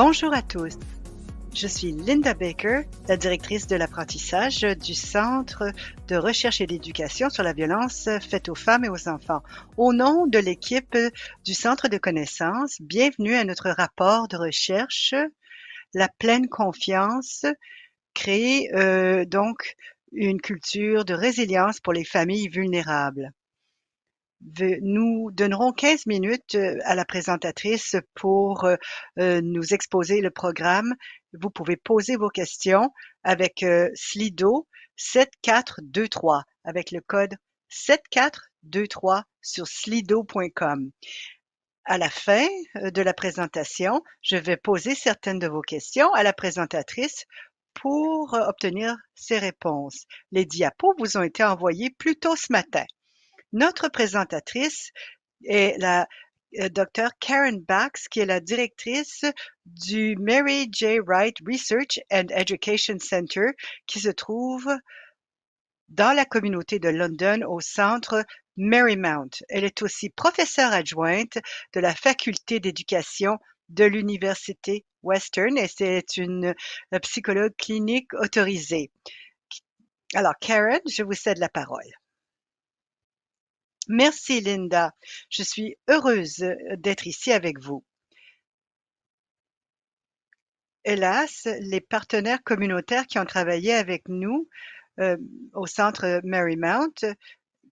Bonjour à tous, je suis Linda Baker, la directrice de l'apprentissage du Centre de recherche et d'éducation sur la violence faite aux femmes et aux enfants. Au nom de l'équipe du Centre de connaissances, bienvenue à notre rapport de recherche, la pleine confiance, créer donc une culture de résilience pour les familles vulnérables. Nous donnerons 15 minutes à la présentatrice pour nous exposer le programme. Vous pouvez poser vos questions avec Slido 7423, avec le code 7423 sur slido.com. À la fin de la présentation, je vais poser certaines de vos questions à la présentatrice pour obtenir ses réponses. Les diapos vous ont été envoyés plus tôt ce matin. Notre présentatrice est la Dr. Karen Bax, qui est la directrice du Mary J. Wright Research and Education Center, qui se trouve dans la communauté de London au centre Marymount. Elle est aussi professeure adjointe de la faculté d'éducation de l'Université Western et c'est une psychologue clinique autorisée. Alors, Karen, je vous cède la parole. Merci Linda, je suis heureuse d'être ici avec vous. Hélas, les partenaires communautaires qui ont travaillé avec nous au centre Marymount,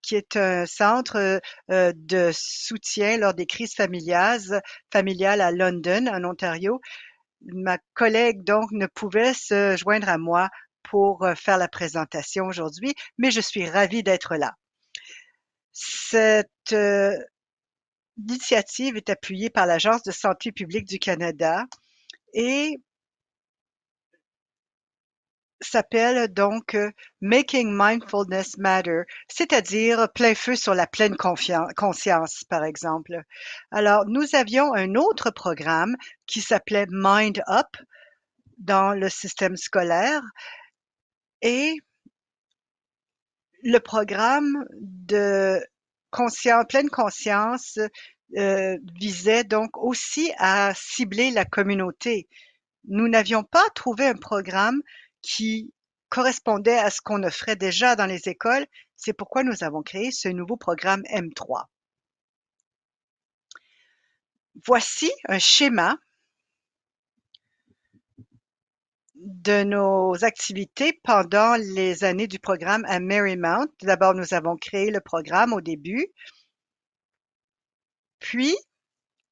qui est un centre de soutien lors des crises familiales à London, en Ontario, ma collègue donc ne pouvait se joindre à moi pour faire la présentation aujourd'hui, mais je suis ravie d'être là. Cette l'initiative est appuyée par l'Agence de santé publique du Canada et s'appelle donc Making Mindfulness Matter, c'est-à-dire plein feu sur la pleine conscience, par exemple. Alors, nous avions un autre programme qui s'appelait Mind Up dans le système scolaire et le programme de pleine conscience visait donc aussi à cibler la communauté. Nous n'avions pas trouvé un programme qui correspondait à ce qu'on offrait déjà dans les écoles. C'est pourquoi nous avons créé ce nouveau programme M3. Voici un schéma de nos activités pendant les années du programme à Marymount. D'abord, nous avons créé le programme au début. Puis,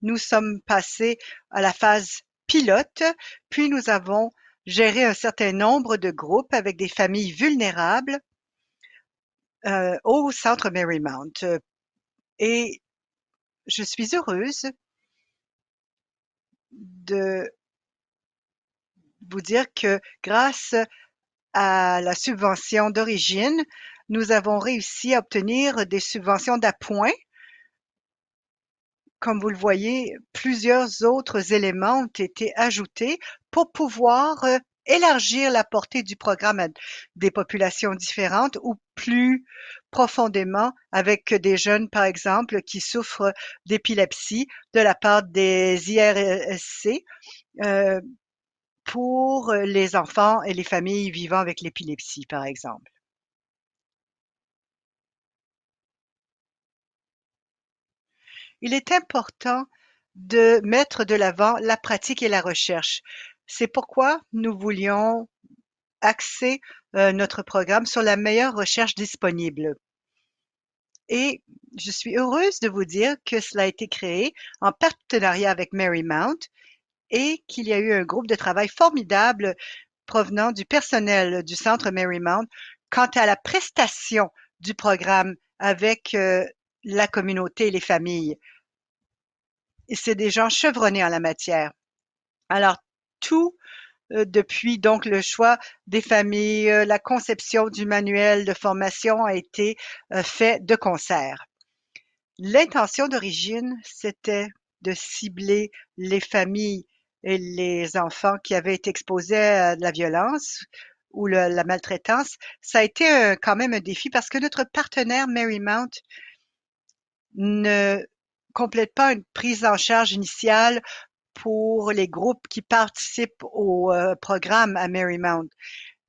nous sommes passés à la phase pilote. Puis, nous avons géré un certain nombre de groupes avec des familles vulnérables au centre Marymount. Et je suis heureuse de vous dire que grâce à la subvention d'origine, nous avons réussi à obtenir des subventions d'appoint. Comme vous le voyez, plusieurs autres éléments ont été ajoutés pour pouvoir élargir la portée du programme à des populations différentes ou plus profondément avec des jeunes, par exemple, qui souffrent d'épilepsie de la part des IRSC pour les enfants et les familles vivant avec l'épilepsie, par exemple. Il est important de mettre de l'avant la pratique et la recherche. C'est pourquoi nous voulions axer notre programme sur la meilleure recherche disponible. Et je suis heureuse de vous dire que cela a été créé en partenariat avec Marymount et qu'il y a eu un groupe de travail formidable provenant du personnel du centre Marymount quant à la prestation du programme avec la communauté et les familles. Et c'est des gens chevronnés en la matière. Alors, tout depuis donc le choix des familles, la conception du manuel de formation a été fait de concert. L'intention d'origine, c'était de cibler les familles et les enfants qui avaient été exposés à de la violence ou la maltraitance. Ça a été quand même un défi parce que notre partenaire Marymount ne complète pas une prise en charge initiale pour les groupes qui participent au programme à Marymount.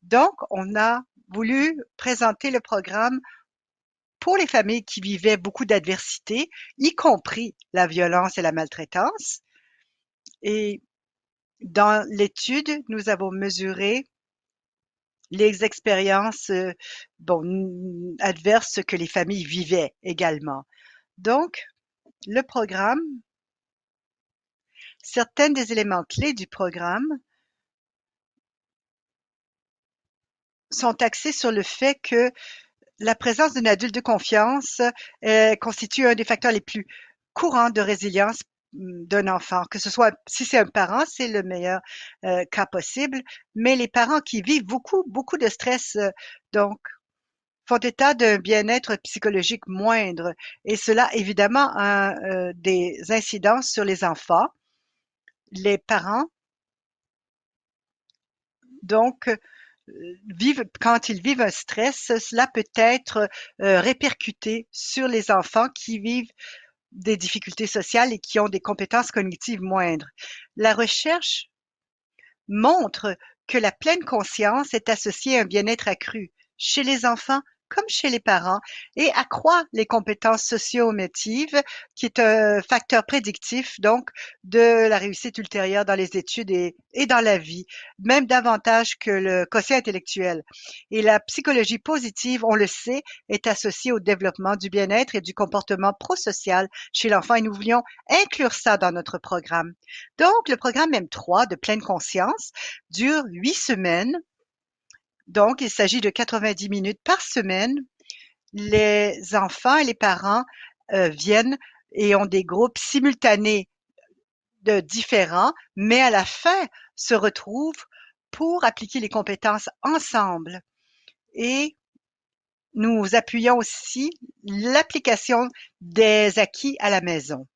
Donc, on a voulu présenter le programme pour les familles qui vivaient beaucoup d'adversité, y compris la violence et la maltraitance. Et dans l'étude, nous avons mesuré les expériences adverses que les familles vivaient également. Donc, le programme, certains des éléments clés du programme sont axés sur le fait que la présence d'un adulte de confiance constitue un des facteurs les plus courants de résilience d'un enfant, que ce soit si c'est un parent, c'est le meilleur cas possible, mais les parents qui vivent beaucoup de stress, donc font état d'un bien-être psychologique moindre et cela évidemment a des incidences sur les enfants. Les parents donc quand ils vivent un stress, cela peut être répercuté sur les enfants qui vivent des difficultés sociales et qui ont des compétences cognitives moindres. La recherche montre que la pleine conscience est associée à un bien-être accru chez les enfants comme chez les parents et accroît les compétences socio-émotives, qui est un facteur prédictif donc de la réussite ultérieure dans les études et dans la vie, même davantage que le quotient intellectuel. Et la psychologie positive, on le sait, est associée au développement du bien-être et du comportement prosocial chez l'enfant et nous voulions inclure ça dans notre programme. Donc, le programme M3 de pleine conscience dure 8 semaines. Donc, il s'agit de 90 minutes par semaine. Les enfants et les parents viennent et ont des groupes simultanés de différents, mais à la fin se retrouvent pour appliquer les compétences ensemble. Et nous appuyons aussi l'application des acquis à la maison.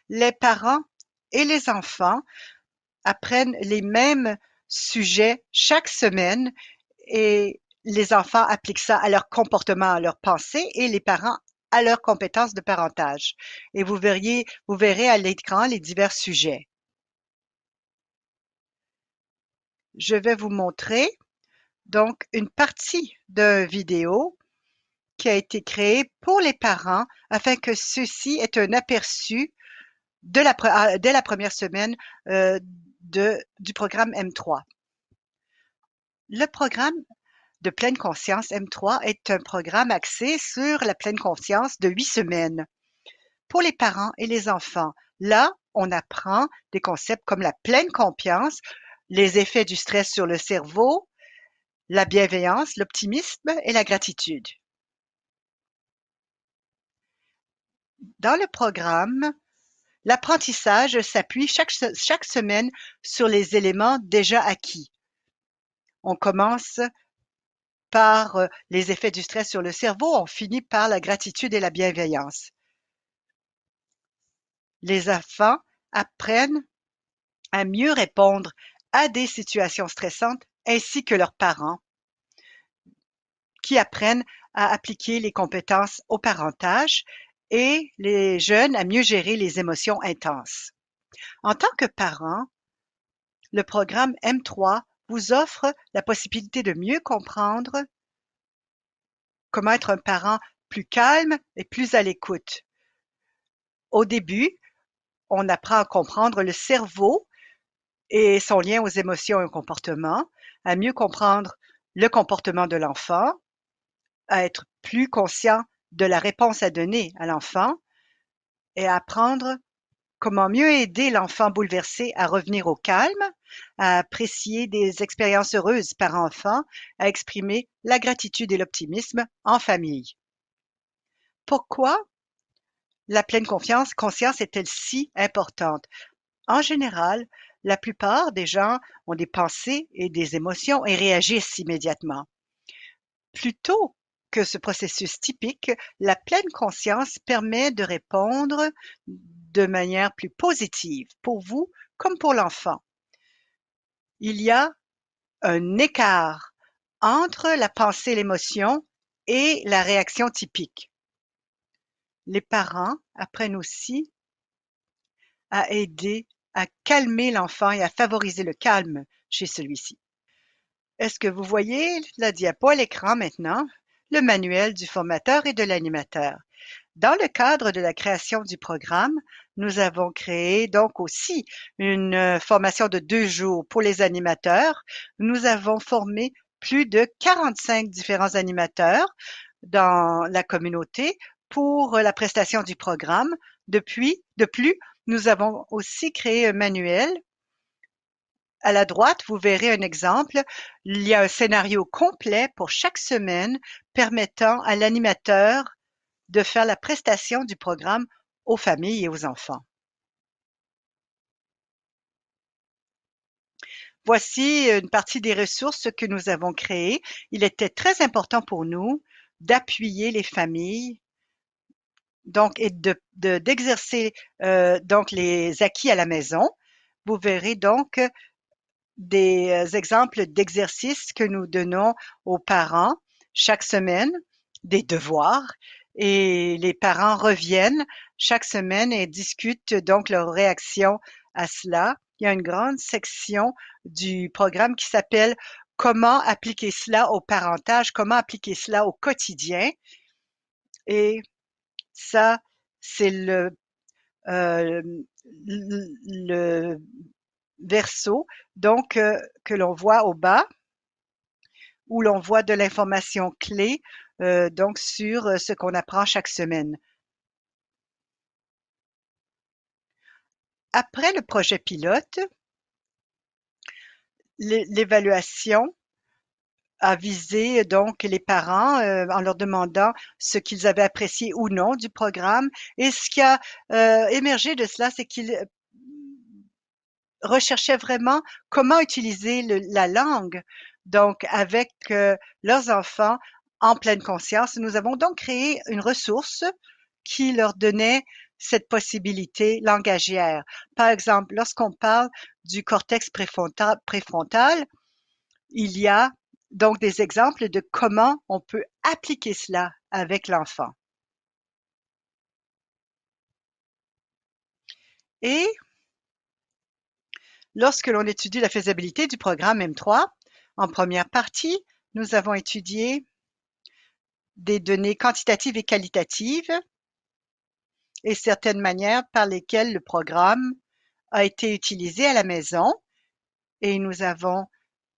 Les parents et les enfants apprennent les mêmes sujets chaque semaine et les enfants appliquent ça à leur comportement, à leurs pensées et les parents à leurs compétences de parentage. Et vous verrez à l'écran les divers sujets. Je vais vous montrer donc une partie d'une vidéo qui a été créée pour les parents afin que ceux-ci aient un aperçu dès la première semaine du programme M3. Le programme de pleine conscience M3 est un programme axé sur la pleine conscience de 8 semaines pour les parents et les enfants. Là, on apprend des concepts comme la pleine confiance, les effets du stress sur le cerveau, la bienveillance, l'optimisme et la gratitude. Dans le programme, l'apprentissage s'appuie chaque semaine sur les éléments déjà acquis. On commence par les effets du stress sur le cerveau, on finit par la gratitude et la bienveillance. Les enfants apprennent à mieux répondre à des situations stressantes ainsi que leurs parents qui apprennent à appliquer les compétences au parentage et les jeunes à mieux gérer les émotions intenses. En tant que parent, le programme M3 vous offre la possibilité de mieux comprendre comment être un parent plus calme et plus à l'écoute. Au début, on apprend à comprendre le cerveau et son lien aux émotions et au comportement, à mieux comprendre le comportement de l'enfant, à être plus conscient de la réponse à donner à l'enfant et à apprendre comment mieux aider l'enfant bouleversé à revenir au calme, à apprécier des expériences heureuses par enfant, à exprimer la gratitude et l'optimisme en famille. Pourquoi la pleine conscience est-elle si importante? En général, la plupart des gens ont des pensées et des émotions et réagissent immédiatement. Plutôt que ce processus typique, la pleine conscience permet de répondre de manière plus positive pour vous comme pour l'enfant. Il y a un écart entre la pensée et l'émotion et la réaction typique. Les parents apprennent aussi à aider à calmer l'enfant et à favoriser le calme chez celui-ci. Est-ce que vous voyez la diapo à l'écran maintenant? Le manuel du formateur et de l'animateur. Dans le cadre de la création du programme, nous avons créé donc aussi une formation de 2 jours pour les animateurs. Nous avons formé plus de 45 différents animateurs dans la communauté pour la prestation du programme. De plus, nous avons aussi créé un manuel. À la droite, vous verrez un exemple. Il y a un scénario complet pour chaque semaine permettant à l'animateur de faire la prestation du programme aux familles et aux enfants. Voici une partie des ressources que nous avons créées. Il était très important pour nous d'appuyer les familles donc et d'exercer donc les acquis à la maison. Vous verrez donc des exemples d'exercices que nous donnons aux parents chaque semaine, des devoirs, et les parents reviennent chaque semaine et discutent donc leur réaction à cela. Il y a une grande section du programme qui s'appelle Comment appliquer cela au parentage, comment appliquer cela au quotidien. Et ça, c'est euh, le verso donc que l'on voit au bas où l'on voit de l'information clé donc sur ce qu'on apprend chaque semaine. Après le projet pilote, l'évaluation a visé donc les parents en leur demandant ce qu'ils avaient apprécié ou non du programme. Et ce qui a émergé de cela, c'est qu'ils recherchaient vraiment comment utiliser la langue, donc avec leurs enfants en pleine conscience. Nous avons donc créé une ressource qui leur donnait cette possibilité langagière. Par exemple, lorsqu'on parle du cortex préfrontal, il y a donc des exemples de comment on peut appliquer cela avec l'enfant. Et lorsque l'on étudie la faisabilité du programme M3, en première partie, nous avons étudié des données quantitatives et qualitatives et certaines manières par lesquelles le programme a été utilisé à la maison. Et nous avons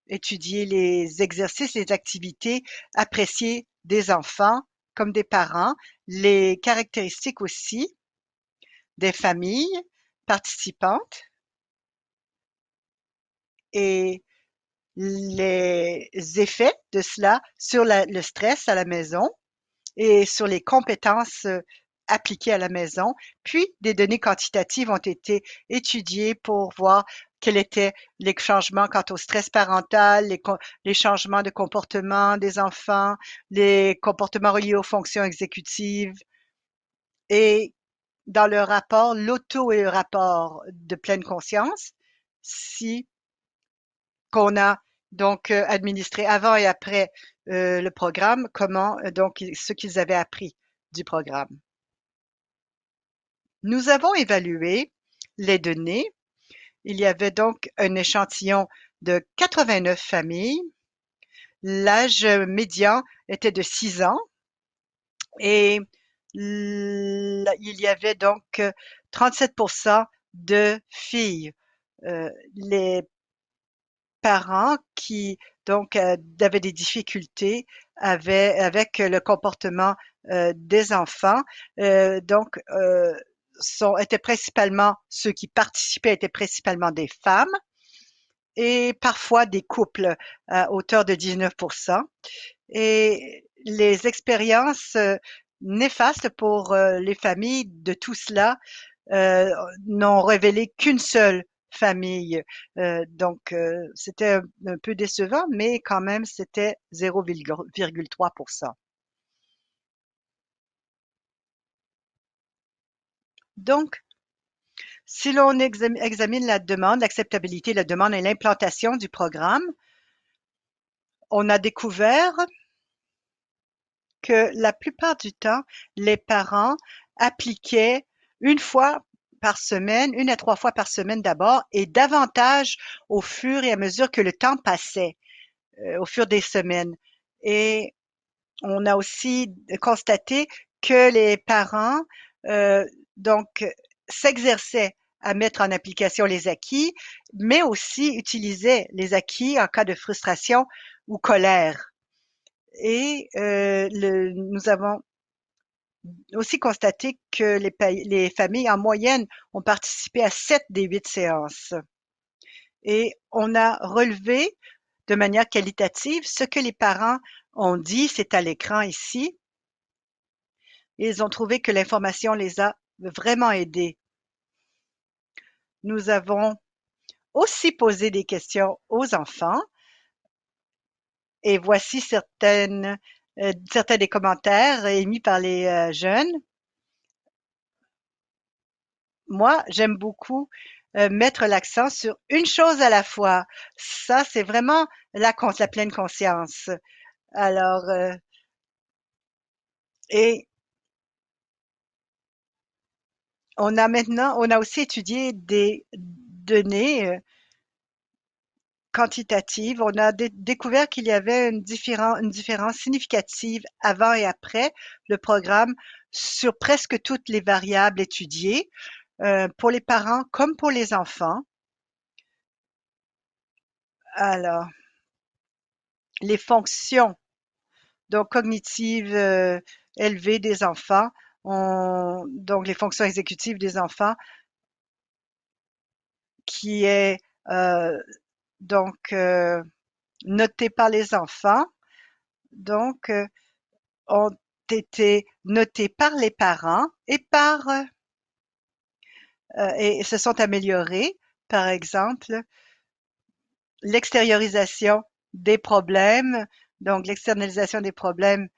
étudié les exercices, les activités appréciées des enfants comme des parents, les caractéristiques aussi des familles participantes et les effets de cela sur le stress à la maison et sur les compétences appliquées à la maison. Puis, des données quantitatives ont été étudiées pour voir quels étaient les changements quant au stress parental, les changements de comportement des enfants, les comportements reliés aux fonctions exécutives. Et dans le rapport, l'auto et le rapport de pleine conscience, si qu'on a donc administré avant et après le programme, comment donc ce qu'ils avaient appris du programme. Nous avons évalué les données. Il y avait donc un échantillon de 89 familles. L'âge médian était de 6 ans et il y avait donc 37% de filles. Les parents qui donc avaient des difficultés avec le comportement des enfants, donc étaient principalement ceux qui participaient étaient principalement des femmes et parfois des couples à hauteur de 19%. Et les expériences néfastes pour les familles de tout cela n'ont révélé qu'une seule famille. Donc, c'était un peu décevant, mais quand même, c'était 0,3%. Donc, si l'on examine la demande, l'acceptabilité, la demande et l'implantation du programme, on a découvert que la plupart du temps, les parents appliquaient une fois par semaine, 1 à 3 fois par semaine d'abord, et davantage au fur et à mesure que le temps passait, au fur des semaines. Et on a aussi constaté que les parents, donc, s'exerçaient à mettre en application les acquis, mais aussi utilisaient les acquis en cas de frustration ou colère. Et nous avons aussi constaté que les familles, en moyenne, ont participé à 7 des 8 séances. Et on a relevé de manière qualitative ce que les parents ont dit, c'est à l'écran ici. Ils ont trouvé que l'information les a vraiment aidés. Nous avons aussi posé des questions aux enfants et voici certains des commentaires émis par les jeunes. Moi, j'aime beaucoup mettre l'accent sur une chose à la fois. Ça, c'est vraiment la pleine conscience. Alors, et on a aussi étudié des données quantitatives. On a découvert qu'il y avait une différence significative avant et après le programme sur presque toutes les variables étudiées, pour les parents comme pour les enfants. Alors, les fonctions donc cognitives élevées des enfants, donc les fonctions exécutives des enfants, qui est donc notée par les enfants, donc ont été notées par les parents et se sont améliorées. Par exemple, l'extériorisation des problèmes, donc l'externalisation des problèmes,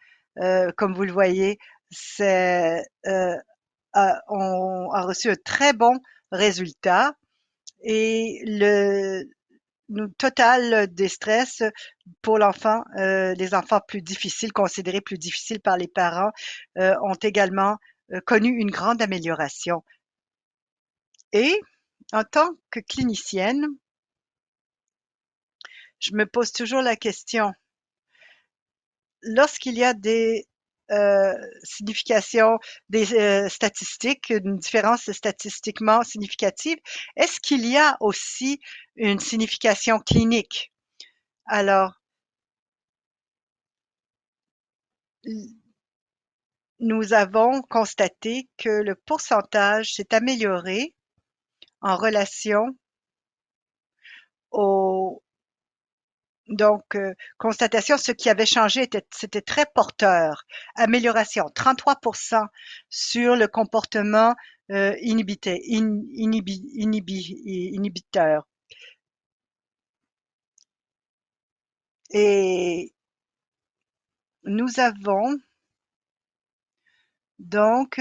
comme vous le voyez, on a reçu un très bon résultat et le total des stress pour l'enfant, les enfants plus difficiles, considérés plus difficiles par les parents, ont également connu une grande amélioration. Et en tant que clinicienne, je me pose toujours la question, lorsqu'il y a des significations, des statistiques, une différence statistiquement significative, est-ce qu'il y a aussi une signification clinique? Alors, nous avons constaté que le pourcentage s'est amélioré en relation au donc constatation, ce qui avait changé c'était très porteur. Amélioration, 33% sur le comportement inhibiteur. Et nous avons donc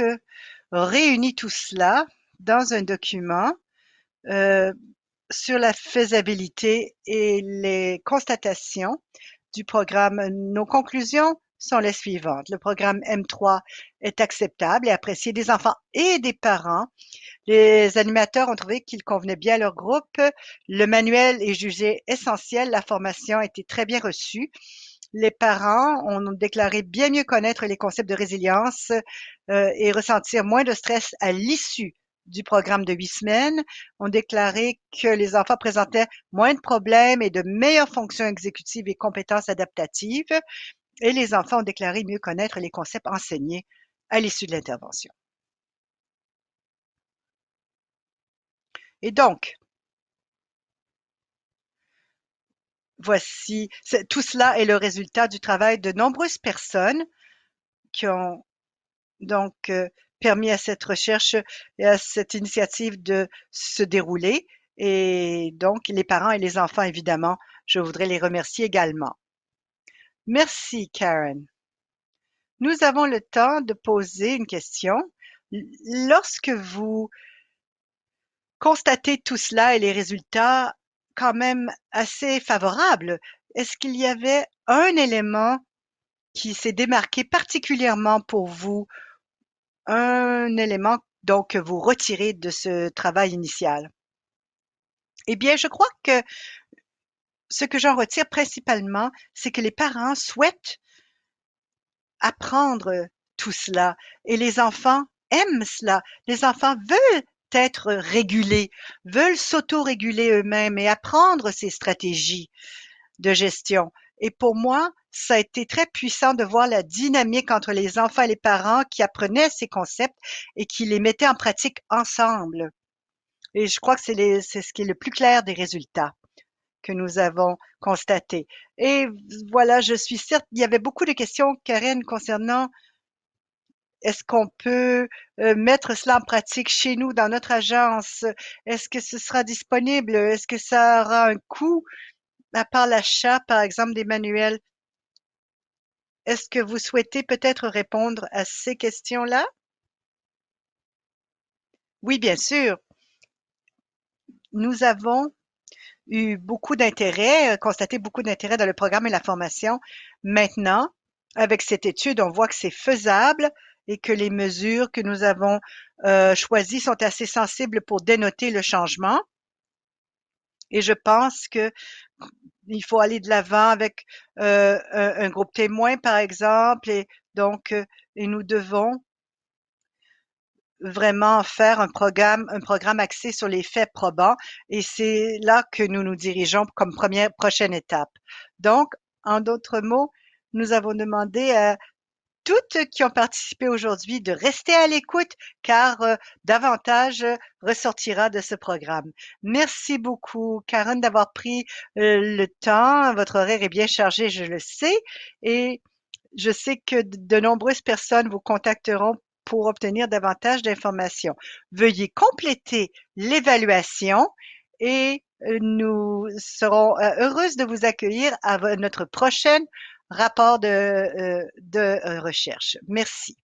réuni tout cela dans un document euh, sur la faisabilité et les constatations du programme. Nos conclusions sont les suivantes. Le programme M3 est acceptable et apprécié des enfants et des parents. Les animateurs ont trouvé qu'il convenait bien à leur groupe. Le manuel est jugé essentiel. La formation a été très bien reçue. Les parents ont déclaré bien mieux connaître les concepts de résilience et ressentir moins de stress à l'issue du programme de 8 semaines, ont déclaré que les enfants présentaient moins de problèmes et de meilleures fonctions exécutives et compétences adaptatives, et les enfants ont déclaré mieux connaître les concepts enseignés à l'issue de l'intervention. Et donc, voici, tout cela est le résultat du travail de nombreuses personnes qui ont donc permis à cette recherche et à cette initiative de se dérouler. Et donc, les parents et les enfants, évidemment, je voudrais les remercier également. Merci, Karen. Nous avons le temps de poser une question. Lorsque vous constatez tout cela et les résultats quand même assez favorables, est-ce qu'il y avait un élément qui s'est démarqué particulièrement pour vous, un élément donc vous retirer de ce travail initial? Eh bien, je crois que ce que j'en retire principalement, c'est que les parents souhaitent apprendre tout cela et les enfants aiment cela. Les enfants veulent être régulés, veulent s'auto-réguler eux-mêmes et apprendre ces stratégies de gestion. Et pour moi, ça a été très puissant de voir la dynamique entre les enfants et les parents qui apprenaient ces concepts et qui les mettaient en pratique ensemble. Et je crois que c'est ce qui est le plus clair des résultats que nous avons constatés. Et voilà, je suis certaine, il y avait beaucoup de questions, Karen, concernant est-ce qu'on peut mettre cela en pratique chez nous, dans notre agence? Est-ce que ce sera disponible? Est-ce que ça aura un coût, à part l'achat, par exemple, des manuels? Est-ce que vous souhaitez peut-être répondre à ces questions-là? Oui, bien sûr. Nous avons eu beaucoup d'intérêt, constaté beaucoup d'intérêt dans le programme et la formation. Maintenant, avec cette étude, on voit que c'est faisable et que les mesures que nous avons choisies sont assez sensibles pour dénoter le changement. Et je pense que il faut aller de l'avant avec un groupe témoin, par exemple, et donc, et nous devons vraiment faire un programme axé sur les faits probants et c'est là que nous nous dirigeons comme prochaine étape. Donc, en d'autres mots, nous avons demandé à toutes qui ont participé aujourd'hui de rester à l'écoute car davantage ressortira de ce programme. Merci beaucoup, Karen, d'avoir pris le temps. Votre horaire est bien chargé, je le sais, et je sais que de nombreuses personnes vous contacteront pour obtenir davantage d'informations. Veuillez compléter l'évaluation et nous serons heureuses de vous accueillir à notre prochain rapport de recherche. Merci.